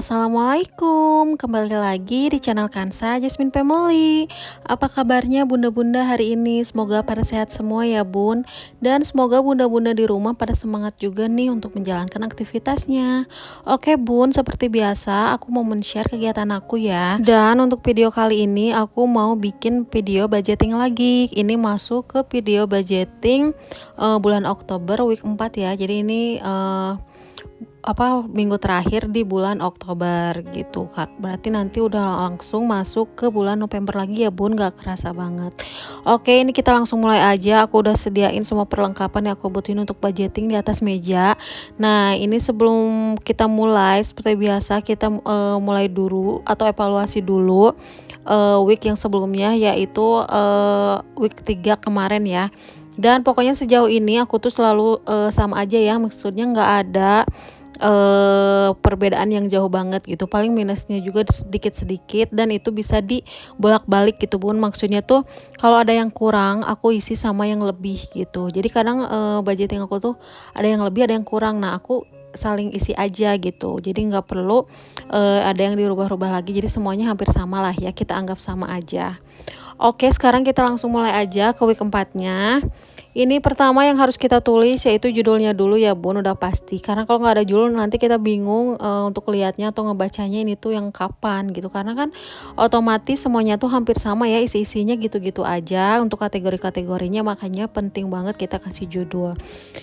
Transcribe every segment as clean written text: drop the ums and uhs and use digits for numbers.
Assalamualaikum, kembali lagi di channel Kansa Jasmine Family. Apa kabarnya bunda-bunda hari ini? Semoga pada sehat semua ya bun. Dan semoga bunda-bunda di rumah pada semangat juga nih untuk menjalankan aktivitasnya. Oke bun, seperti biasa aku mau men-share kegiatan aku ya. Dan untuk video kali ini aku mau bikin video budgeting lagi. Ini masuk ke video budgeting bulan Oktober week 4 ya. Jadi ini minggu terakhir di bulan Oktober gitu kan, berarti nanti udah langsung masuk ke bulan November lagi ya bun, gak kerasa banget. Oke, ini kita langsung mulai aja. Aku udah sediain semua perlengkapan yang aku butuhin untuk budgeting di atas meja. Nah ini sebelum kita mulai, seperti biasa kita mulai dulu atau evaluasi dulu week yang sebelumnya, yaitu week 3 kemarin ya. Dan pokoknya sejauh ini aku tuh selalu sama aja ya, maksudnya nggak ada perbedaan yang jauh banget gitu. Paling minusnya juga sedikit-sedikit, dan itu bisa dibolak-balik gitu bun. Maksudnya tuh kalau ada yang kurang aku isi sama yang lebih gitu. Jadi kadang budgeting aku tuh ada yang lebih ada yang kurang, nah aku saling isi aja gitu. Jadi nggak perlu ada yang dirubah-rubah lagi, jadi semuanya hampir sama lah ya, kita anggap sama aja. Oke, sekarang kita langsung mulai aja ke week 4-nya. Ini pertama yang harus kita tulis yaitu judulnya dulu ya bun, udah pasti. Karena kalau nggak ada judul nanti kita bingung untuk lihatnya atau ngebacanya ini tuh yang kapan gitu. Karena kan otomatis semuanya tuh hampir sama ya, isi-isinya gitu-gitu aja untuk kategori-kategorinya. Makanya penting banget kita kasih judul.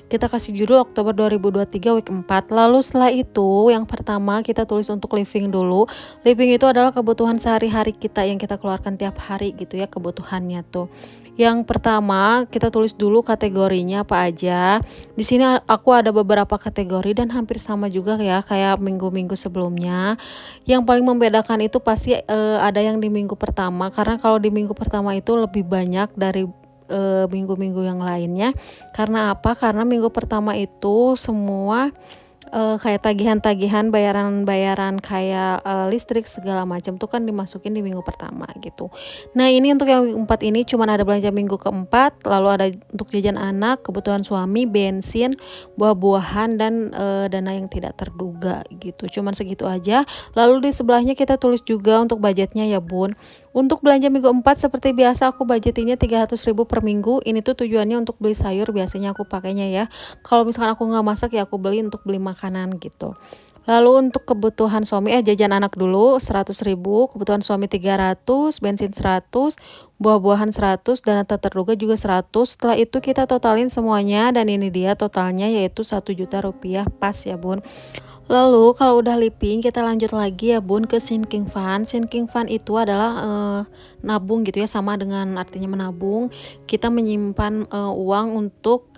Kita kasih judul Oktober 2023 week 4. Lalu setelah itu yang pertama kita tulis untuk living dulu. Living itu adalah kebutuhan sehari-hari kita yang kita keluarkan tiap hari gitu ya, kebutuhannya tuh. Yang pertama kita tulis dulu kategorinya apa aja. Di sini aku ada beberapa kategori dan hampir sama juga ya kayak minggu-minggu sebelumnya. Yang paling membedakan itu pasti ada yang di minggu pertama, karena kalau di minggu pertama itu lebih banyak dari minggu-minggu yang lainnya. Karena apa? Karena minggu pertama itu semua kayak tagihan-tagihan, bayaran-bayaran kayak listrik segala macam tuh kan dimasukin di minggu pertama gitu. Nah ini untuk yang 4 ini cuman ada belanja minggu keempat, lalu ada untuk jajan anak, kebutuhan suami, bensin, buah-buahan, dan dana yang tidak terduga gitu. Cuman segitu aja. Lalu di sebelahnya kita tulis juga untuk budgetnya ya bun. Untuk belanja minggu 4 seperti biasa aku budgetinnya 300.000 per minggu. Ini tuh tujuannya untuk beli sayur, biasanya aku pakainya ya. Kalau misalkan aku nggak masak ya aku beli untuk beli makanan gitu. Lalu untuk kebutuhan suami jajan anak dulu 100.000, kebutuhan suami 300, bensin 100, buah-buahan 100, dana tak terduga juga 100. Setelah itu kita totalin semuanya dan ini dia totalnya yaitu 1 juta rupiah pas ya bun. Lalu kalau udah living kita lanjut lagi ya bun ke sinking fund. Sinking fund itu adalah nabung gitu ya, sama dengan artinya menabung. Kita menyimpan uang untuk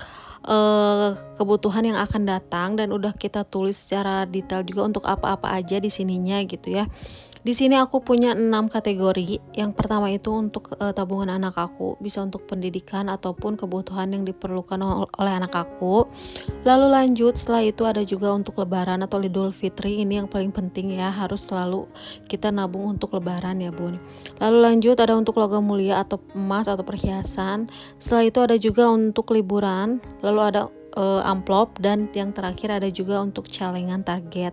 kebutuhan yang akan datang, dan udah kita tulis secara detail juga untuk apa-apa aja di sininya gitu ya. Di sini aku punya 6 kategori. Yang pertama itu untuk tabungan anak aku, bisa untuk pendidikan ataupun kebutuhan yang diperlukan oleh anak aku. Lalu lanjut setelah itu ada juga untuk lebaran atau Idul Fitri. Ini yang paling penting ya, harus selalu kita nabung untuk lebaran ya bun. Lalu lanjut ada untuk logam mulia atau emas atau perhiasan. Setelah itu ada juga untuk liburan. Lalu ada amplop, dan yang terakhir ada juga untuk celengan target.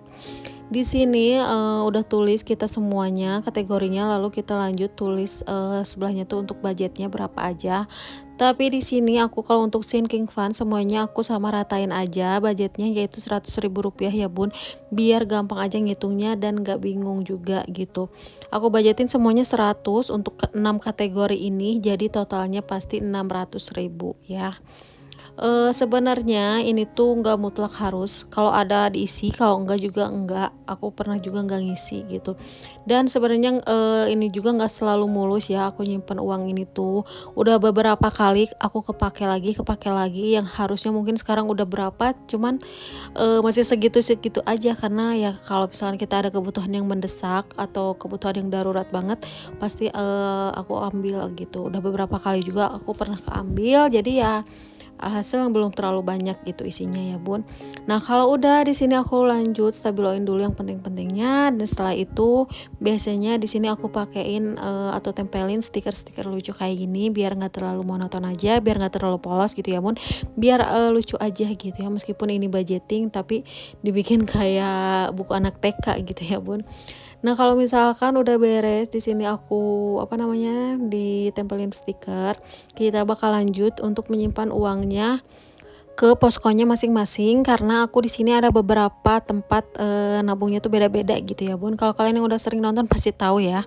Di sini udah tulis kita semuanya kategorinya, lalu kita lanjut tulis sebelahnya tuh untuk budgetnya berapa aja. Tapi di sini aku kalau untuk sinking fund semuanya aku sama ratain aja budgetnya, yaitu 100.000 rupiah ya bun, biar gampang aja ngitungnya dan gak bingung juga gitu. Aku budgetin semuanya 100 untuk 6 kategori ini, jadi totalnya pasti 600.000 ya. Sebenarnya ini tuh nggak mutlak harus, kalau ada diisi, kalau enggak juga enggak. Aku pernah juga nggak ngisi gitu. Dan sebenarnya ini juga nggak selalu mulus ya, aku nyimpen uang ini tuh udah beberapa kali aku kepake lagi, yang harusnya mungkin sekarang udah berapa, cuman masih segitu-segitu aja. Karena ya kalau misalkan kita ada kebutuhan yang mendesak atau kebutuhan yang darurat banget, pasti aku ambil gitu. Udah beberapa kali juga aku pernah keambil, jadi ya Alhasil yang belum terlalu banyak gitu isinya ya bun. Nah kalau udah di sini aku lanjut stabiloin dulu yang penting-pentingnya, dan setelah itu biasanya di sini aku pakein atau tempelin stiker-stiker lucu kayak gini biar nggak terlalu monoton aja, biar nggak terlalu polos gitu ya bun, biar lucu aja gitu ya, meskipun ini budgeting tapi dibikin kayak buku anak TK gitu ya bun. Nah, kalau misalkan udah beres di sini aku apa namanya, ditempelin stiker, kita bakal lanjut untuk menyimpan uangnya ke poskonya masing-masing, karena aku di sini ada beberapa tempat nabungnya tuh beda-beda gitu ya bun. Kalau kalian yang udah sering nonton pasti tahu ya.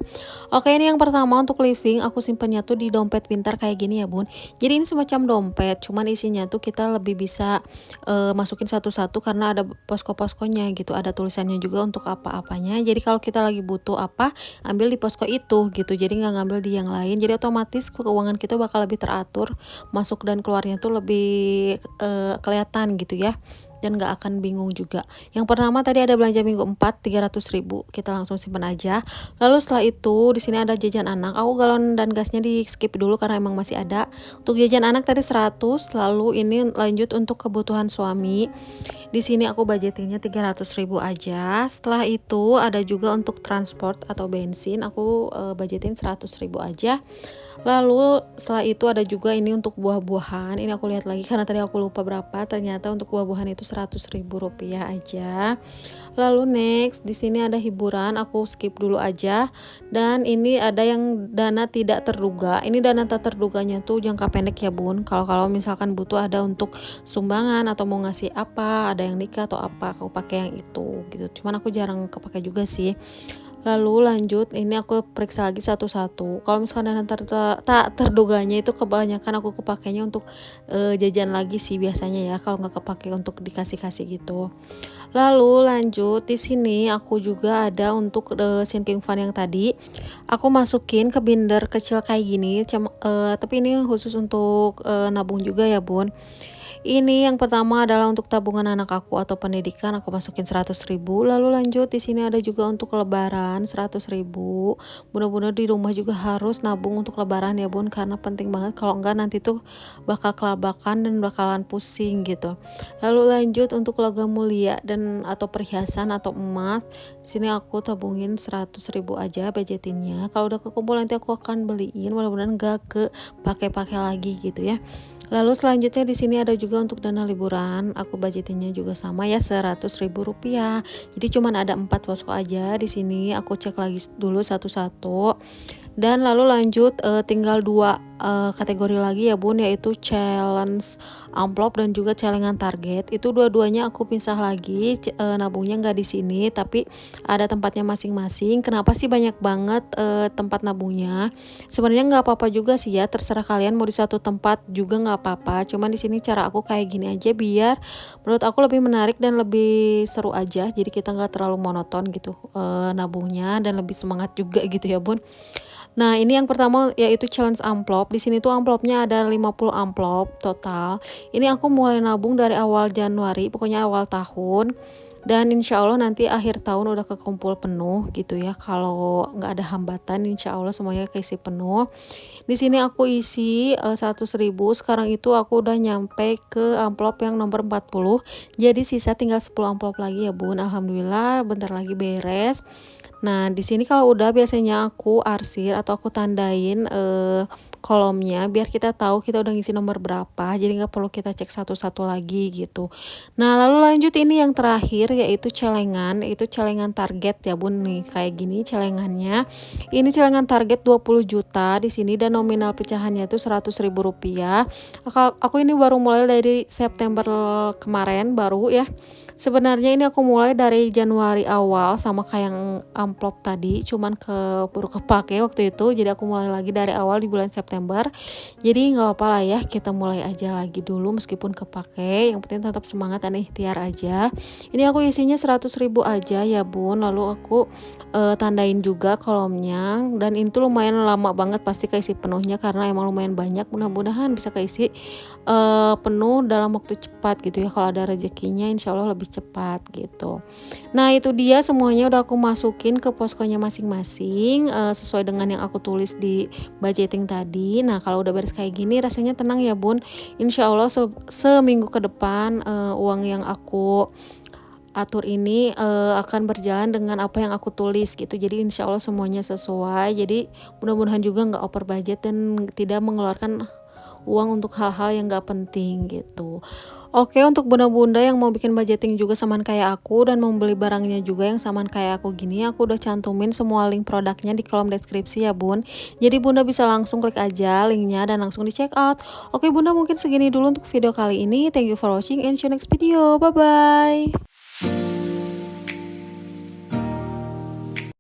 Oke, ini yang pertama untuk living, aku simpennya tuh di dompet pintar kayak gini ya bun. Jadi ini semacam dompet, cuman isinya tuh kita lebih bisa masukin satu-satu karena ada posko-poskonya gitu, ada tulisannya juga untuk apa-apanya. Jadi kalau kita lagi butuh apa, ambil di posko itu gitu, jadi nggak ngambil di yang lain. Jadi otomatis keuangan kita bakal lebih teratur, masuk dan keluarnya tuh lebih kelihatan gitu ya, dan nggak akan bingung juga. Yang pertama tadi ada belanja minggu 4 300.000, kita langsung simpan aja. Lalu setelah itu di sini ada jajan anak, aku galon dan gasnya di skip dulu karena emang masih ada. Untuk jajan anak tadi 100, lalu ini lanjut untuk kebutuhan suami. Di sini aku budgetingnya 300.000 aja. Setelah itu ada juga untuk transport atau bensin, aku budgetin 100.000 aja. Lalu setelah itu ada juga ini untuk buah-buahan. Ini aku lihat lagi karena tadi aku lupa berapa. Ternyata untuk buah-buahan itu 100.000 rupiah aja. Lalu next di sini ada hiburan, aku skip dulu aja. Dan ini ada yang dana tidak terduga. Ini dana tak terduganya tuh jangka pendek ya bun. Kalau misalkan butuh ada untuk sumbangan atau mau ngasih apa, ada yang nikah atau apa, aku pakai yang itu gitu. Cuman aku jarang kepake juga sih. Lalu lanjut, ini aku periksa lagi satu-satu. Kalau misalkan dana tak terduganya itu kebanyakan aku kepakainya untuk jajan lagi sih biasanya ya, kalau nggak kepake untuk dikasih-kasih gitu. Lalu lanjut di sini aku juga ada untuk sinking fund yang tadi. Aku masukin ke binder kecil kayak gini, tapi ini khusus untuk nabung juga ya bun. Ini yang pertama adalah untuk tabungan anak aku atau pendidikan, aku masukin 100.000. Lalu lanjut di sini ada juga untuk lebaran 100.000. Bener-bener di rumah juga harus nabung untuk lebaran ya bun, karena penting banget, kalau enggak nanti tuh bakal kelabakan dan bakalan pusing gitu. Lalu lanjut untuk logam mulia dan atau perhiasan atau emas, di sini aku tabungin 100.000 aja budgetinnya. Kalau udah kekumpul nanti aku akan beliin, mudah-mudahan enggak pakai lagi gitu ya. Lalu selanjutnya di sini ada juga untuk dana liburan, aku budgetinnya juga sama ya 100.000 rupiah. Jadi cuman ada 4 posko aja di sini, aku cek lagi dulu satu-satu. Dan lalu lanjut tinggal dua kategori lagi ya bun, yaitu challenge amplop dan juga celengan target. Itu dua-duanya aku pisah lagi, nabungnya nggak di sini tapi ada tempatnya masing-masing. Kenapa sih banyak banget tempat nabungnya? Sebenarnya nggak apa-apa juga sih ya, terserah kalian mau di satu tempat juga nggak apa-apa. Cuman di sini cara aku kayak gini aja biar menurut aku lebih menarik dan lebih seru aja. Jadi kita nggak terlalu monoton gitu nabungnya, dan lebih semangat juga gitu ya bun. Nah, ini yang pertama yaitu challenge amplop. Di sini tuh amplopnya ada 50 amplop total. Ini aku mulai nabung dari awal Januari, pokoknya awal tahun. Dan insya Allah nanti akhir tahun udah kekumpul penuh gitu ya. Kalau nggak ada hambatan, insya Allah semuanya keisi penuh. Di sini aku isi 100.000. Sekarang itu aku udah nyampe ke amplop yang nomor 40. Jadi sisa tinggal 10 amplop lagi ya bun. Alhamdulillah bentar lagi beres. Nah, di sini kalau udah biasanya aku arsir atau aku tandain kolomnya biar kita tahu kita udah ngisi nomor berapa. Jadi nggak perlu kita cek satu-satu lagi gitu. Nah, lalu lanjut ini yang terakhir yaitu celengan, itu celengan target ya bun nih. Kayak gini celengannya. Ini celengan target 20 juta di sini, dan nominal pecahannya itu 100.000 rupiah. Aku ini baru mulai dari September kemarin baru ya. Sebenarnya ini aku mulai dari Januari awal sama kayak yang amplop tadi, cuman baru kepake waktu itu, jadi aku mulai lagi dari awal di bulan September. Jadi nggak apa-apa lah ya, kita mulai aja lagi dulu meskipun kepake, yang penting tetap semangat dan ikhtiar aja. Ini aku isinya 100.000 aja ya bun, lalu aku tandain juga kolomnya, dan ini tuh lumayan lama banget pasti keisi penuhnya karena emang lumayan banyak. Mudah-mudahan bisa keisi penuh dalam waktu cepat gitu ya, kalau ada rezekinya insya Allah lebih cepat gitu. Nah itu dia semuanya udah aku masukin ke poskonya masing-masing sesuai dengan yang aku tulis di budgeting tadi. lagi. Nah kalau udah beres kayak gini rasanya tenang ya bun. Insya Allah seminggu ke depan uang yang aku atur ini akan berjalan dengan apa yang aku tulis gitu. Jadi insya Allah semuanya sesuai. Jadi mudah-mudahan juga nggak over budget dan tidak mengeluarkan uang untuk hal-hal yang nggak penting gitu. Oke, untuk bunda-bunda yang mau bikin budgeting juga samaan kayak aku dan mau beli barangnya juga yang samaan kayak aku gini, aku udah cantumin semua link produknya di kolom deskripsi ya bun. Jadi bunda bisa langsung klik aja linknya dan langsung di check out. Oke bunda, mungkin segini dulu untuk video kali ini. Thank you for watching and see you next video. Bye bye.